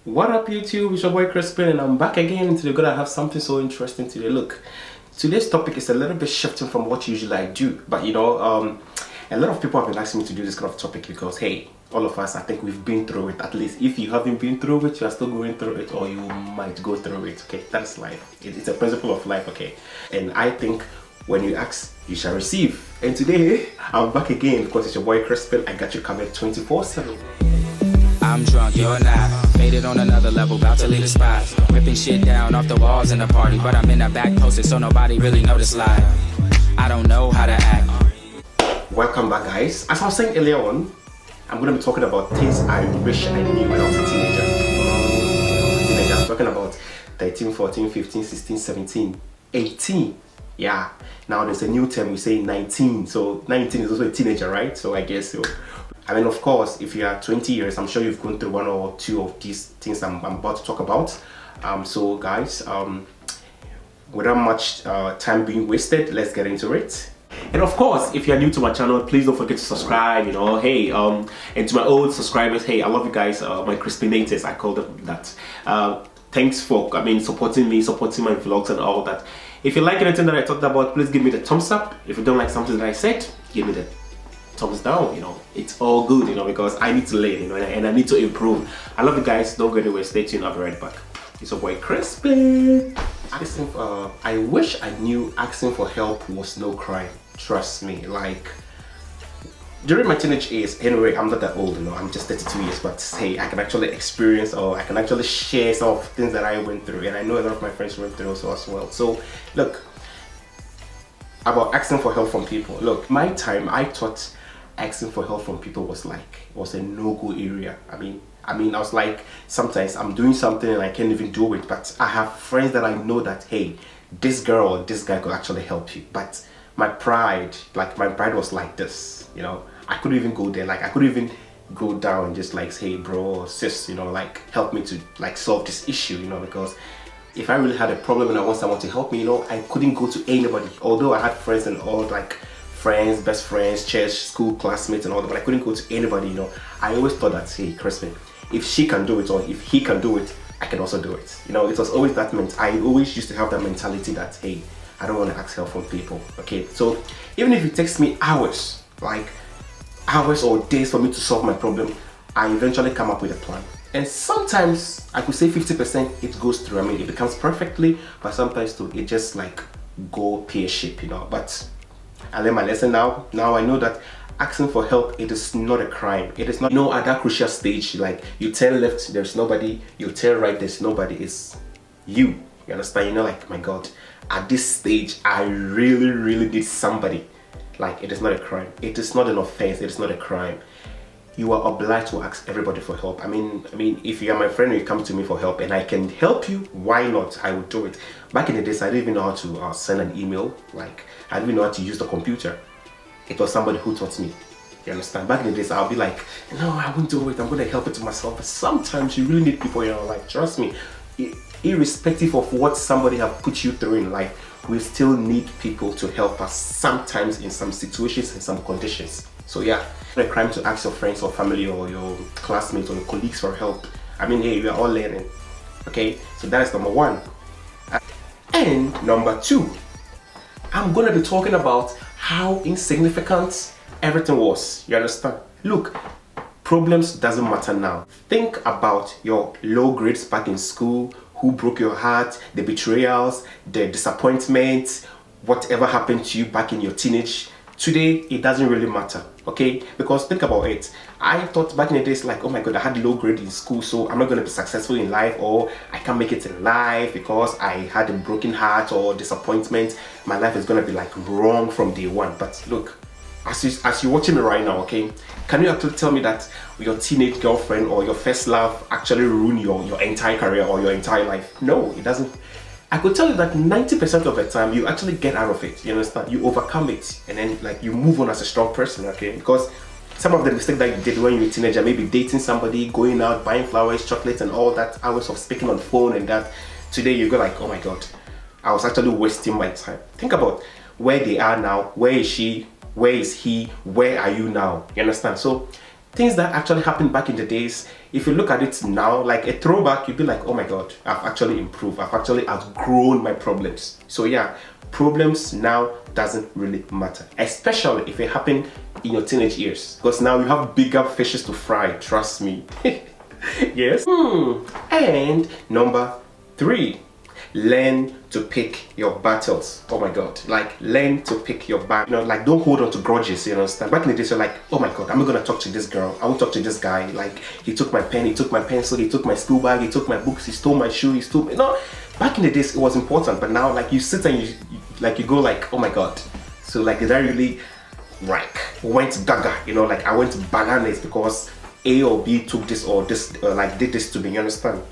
What up YouTube, it's your boy Crispin and I'm back again. Today gonna have something so interesting today. Look, today's topic is a little bit shifting from what usually I do, but a lot of people have been asking me to do this kind of topic because hey, all of us, I think we've been through it. At least if you haven't been through it, you are still going through it, or you might go through it. Okay, that's life. It's a principle of life. Okay, and I think when you ask, you shall receive. And today I'm back again because it's your boy Crispin. I got you covered 24/7. I'm drunk, you're not. Faded on another level, about to leave the spot. Ripping shit down off the walls in the party, but I'm in the back posted, so nobody really noticed live. I don't know how to act. Welcome back, guys. As I was saying earlier on, I'm going to be talking about things I wish I knew when I was a teenager. I'm talking about 13, 14, 15, 16, 17, 18. Yeah. Now there's a new term, we say 19. So 19 is also a teenager, right? So I guess so. I mean, of course, if you are 20 years, I'm sure you've gone through one or two of these things I'm about to talk about. So guys, without much time being wasted, let's get into it. And of course, if you're new to my channel, please don't forget to subscribe, hey, and to my old subscribers, hey, I love you guys, my Crispinators, I call them that. Thanks for, supporting me, supporting my vlogs and all that. If you like anything that I talked about, please give me the thumbs up. If you don't like something that I said, give me the thumbs down. It's all good, because I need to learn, and I need to improve. I love you guys. Don't go anywhere. Stay tuned. I'll be right back. It's your boy Crispin. I wish I knew asking for help was no crime. Trust me. Like during my teenage years, anyway, I'm not that old, I'm just 32 years, but hey, I can actually experience, or I can actually share some of the things that I went through, and I know a lot of my friends went through also as well. So look, about asking for help from people. Look, my time, I thought asking for help from people was a no-go area. I was like, sometimes I'm doing something and I can't even do it, but I have friends that I know that hey, this girl or this guy could actually help you. But my pride was like this, I couldn't even go there. Like I couldn't even go down and just like say, hey bro or sis, help me to solve this issue, because if I really had a problem and I want someone to help me, I couldn't go to anybody. Although I had friends and all, like friends, best friends, church, school classmates and all that, but I couldn't go to anybody. I always thought that, hey Crispin, if she can do it or if he can do it, I can also do it. It was always that I always used to have that mentality that hey, I don't want to ask help from people. Okay, so even if it takes me hours, like hours or days for me to solve my problem, I eventually come up with a plan. And sometimes I could say 50% it goes through. It becomes perfectly, but sometimes too it just go pear-shaped, but I learned my lesson now. Now I know that asking for help, it is not a crime. It is not, at that crucial stage, like you turn left, there's nobody, you turn right, there's nobody, it's you. You understand? Like, my God, at this stage, I really, really need somebody. Like, it is not a crime. It is not an offense. It is not a crime. You are obliged to ask everybody for help. If you are my friend and you come to me for help and I can help you, why not? I would do it. Back in the days, I didn't even know how to send an email. Like, I didn't even know how to use the computer. It was somebody who taught me. You understand? Back in the days, I'll be like, no, I won't do it. I'm going to help it to myself. But sometimes you really need people, trust me. Irrespective of what somebody have put you through in life, we still need people to help us sometimes in some situations and some conditions. So yeah, it's not a crime to ask your friends or family or your classmates or your colleagues for help. Hey, we are all learning. Okay, so that is number one. And number two, I'm gonna be talking about how insignificant everything was. You understand? Look, problems doesn't matter now. Think about your low grades back in school, who broke your heart, the betrayals, the disappointments, whatever happened to you back in your teenage. Today, it doesn't really matter, okay? Because think about it. I thought back in the days like, oh my God, I had low grade in school, so I'm not going to be successful in life, or I can't make it in life because I had a broken heart or disappointment. My life is going to be wrong from day one. But look, as you're watching me right now, okay, can you actually tell me that your teenage girlfriend or your first love actually ruined your entire career or your entire life? No, it doesn't. I could tell you that 90% of the time you actually get out of it. You understand? You overcome it, and then you move on as a strong person, okay? Because some of the mistakes that you did when you were a teenager, maybe dating somebody, going out, buying flowers, chocolates and all that, hours of speaking on the phone and that, today you go oh my God, I was actually wasting my time. Think about where they are now. Where is she? Where is he? Where are you now? You understand? So things that actually happened back in the days, if you look at it now, like a throwback, you'd be like, oh my god, I've actually improved, I've actually outgrown my problems. So yeah, problems now doesn't really matter, especially if it happened in your teenage years, because now you have bigger fishes to fry, trust me. Yes. And number 3, learn to pick your battles. Oh my god, like learn to pick your battle. You know, like don't hold on to grudges, you understand? Back in the days you're like, oh my god, I'm not gonna talk to this girl, I won't talk to this guy, like he took my pen, he took my pencil, he took my school bag, he took my books, he stole my shoe, he stole, you know. Back in the days it was important, but now like you sit and you go like, oh my god, so like did I really like went gaga, you know, like I went bananas because A or B took this or this like did this to me, you understand?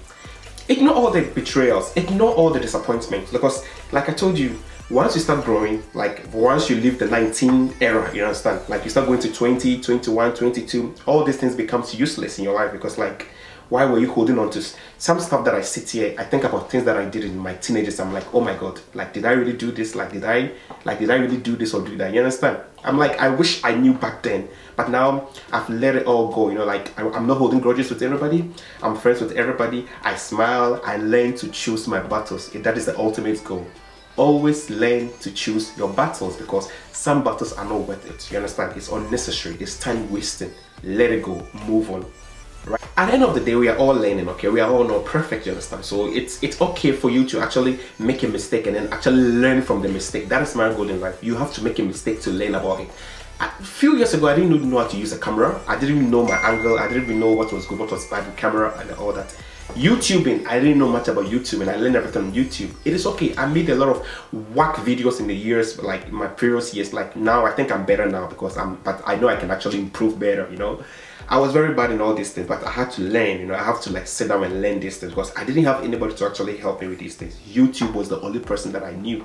Ignore all the betrayals, ignore all the disappointments, because like I told you, once you start growing, like once you leave the 19 era, you understand, like you start going to 20, 21, 22, all these things becomes useless in your life, because like why were you holding on to some stuff that I sit here, I think about things that I did in my teenagers, I'm like, oh my god, like did I really do this, like did I really do this or do that, you understand? I'm like, I wish I knew back then, but now I've let it all go, you know, like I'm not holding grudges with everybody, I'm friends with everybody, I smile, I learn to choose my battles. That is the ultimate goal. Always learn to choose your battles, because some battles are not worth it, you understand? It's unnecessary, it's time wasting. Let it go, move on. Right. At the end of the day, we are all learning, okay? We are all not perfect, you understand? So it's okay for you to actually make a mistake and then actually learn from the mistake. That is my goal in life. You have to make a mistake to learn about it. A few years ago, I didn't even know how to use a camera. I didn't even know my angle. I didn't even know what was good, what was bad with camera and all that. YouTubing, I didn't know much about YouTube, and I learned everything on YouTube. It is okay. I made a lot of whack videos in the years, like in my previous years. Like now, I think I'm better now because but I know I can actually improve better, you know. I was very bad in all these things, but I had to learn, you know, I have to like sit down and learn these things, because I didn't have anybody to actually help me with these things. YouTube was the only person that I knew.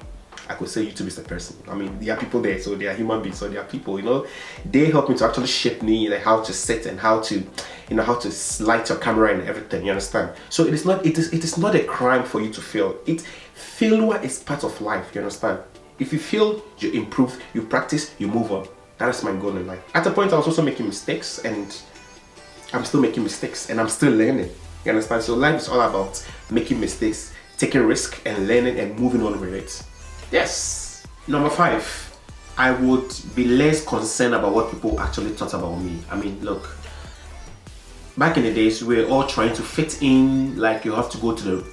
I could say YouTube is the person. I mean, there are people there, so they are human beings, so they are people, you know. They helped me to actually shape me, like how to sit and how to, you know, how to light your camera and everything, you understand? So it is not a crime for you to fail. Failure is part of life, you understand? If you fail, you improve, you practice, you move on. That is my goal in life. At a point I was also making mistakes, and I'm still making mistakes, and I'm still learning, you understand? So life is all about making mistakes, taking risk and learning and moving on with it. Yes. Number 5, I would be less concerned about what people actually thought about me. I mean, look, back in the days we were all trying to fit in, like you have to go to the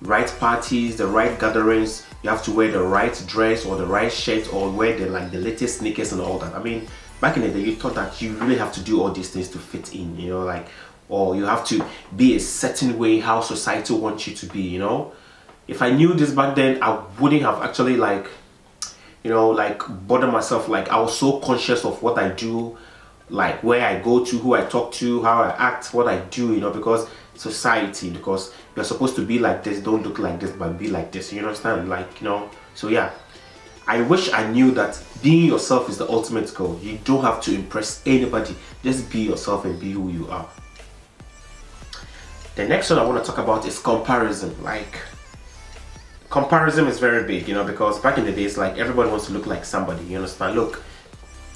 right parties, the right gatherings, you have to wear the right dress or the right shirt or wear the latest sneakers and all that. I mean, back in the day you thought that you really have to do all these things to fit in, you know, like, or you have to be a certain way how society wants you to be, you know. If I knew this back then, I wouldn't have actually like, you know, like bother myself. Like I was so conscious of what I do, like where I go to, who I talk to, how I act, what I do, you know, because society, because you're supposed to be like this, don't look like this, but be like this, you understand? Like, you know, so yeah, I wish I knew that being yourself is the ultimate goal. You don't have to impress anybody, just be yourself and be who you are. The next one I want to talk about is comparison. Like, comparison is very big, you know, because back in the days, like everybody wants to look like somebody, you understand? Look,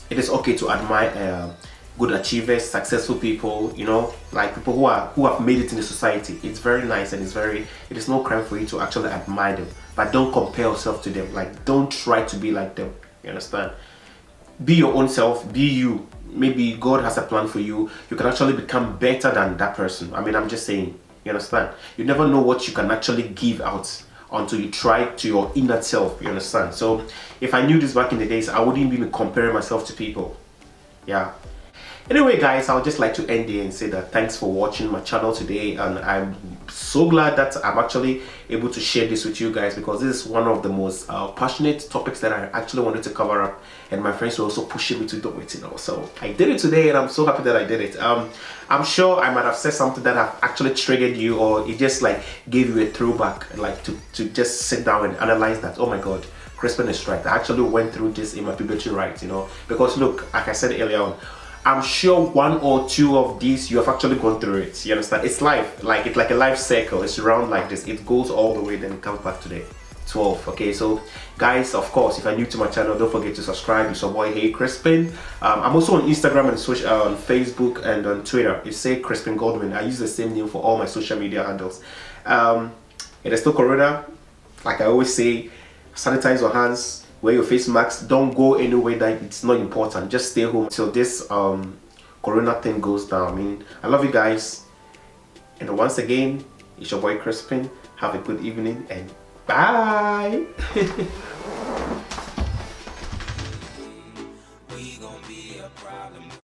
it is okay to admire good achievers, successful people, you know, like people who have made it in the society. It's very nice, and it is no crime for you to actually admire them, but don't compare yourself to them. Like, don't try to be like them, you understand? Be your own self, be you. Maybe God has a plan for you. You can actually become better than that person. I mean, I'm just saying, you understand? You never know what you can actually give out until you try to your inner self, you understand? So if I knew this back in the days, I wouldn't even compare myself to people. Yeah. Anyway guys, I would just like to end here and say that thanks for watching my channel today, and I'm so glad that I'm actually able to share this with you guys, because this is one of the most passionate topics that I actually wanted to cover up, and my friends were also pushing me to do it, you know. So I did it today, and I'm so happy that I did it. I'm sure I might have said something that have actually triggered you, or it just like gave you a throwback, like to just sit down and analyze that, oh my god, Crispin is right. I actually went through this in my puberty, right, you know, because look, like I said earlier on, I'm sure 1 or 2 of these you have actually gone through it, you understand? It's life, like it's like a life cycle. It's around like this, it goes all the way, then it comes back today. 12. Okay, so guys, of course, if you're new to my channel, don't forget to subscribe. It's your boy Hey Crispin. I'm also on Instagram and on Facebook and on Twitter. It's say Crispin Godwin. I use the same name for all my social media handles. It is still Corona. Like I always say, sanitize your hands, wear your face masks, don't go anywhere that it's not important. Just stay home till this Corona thing goes down. I mean, I love you guys. And once again, it's your boy Crispin. Have a good evening and bye.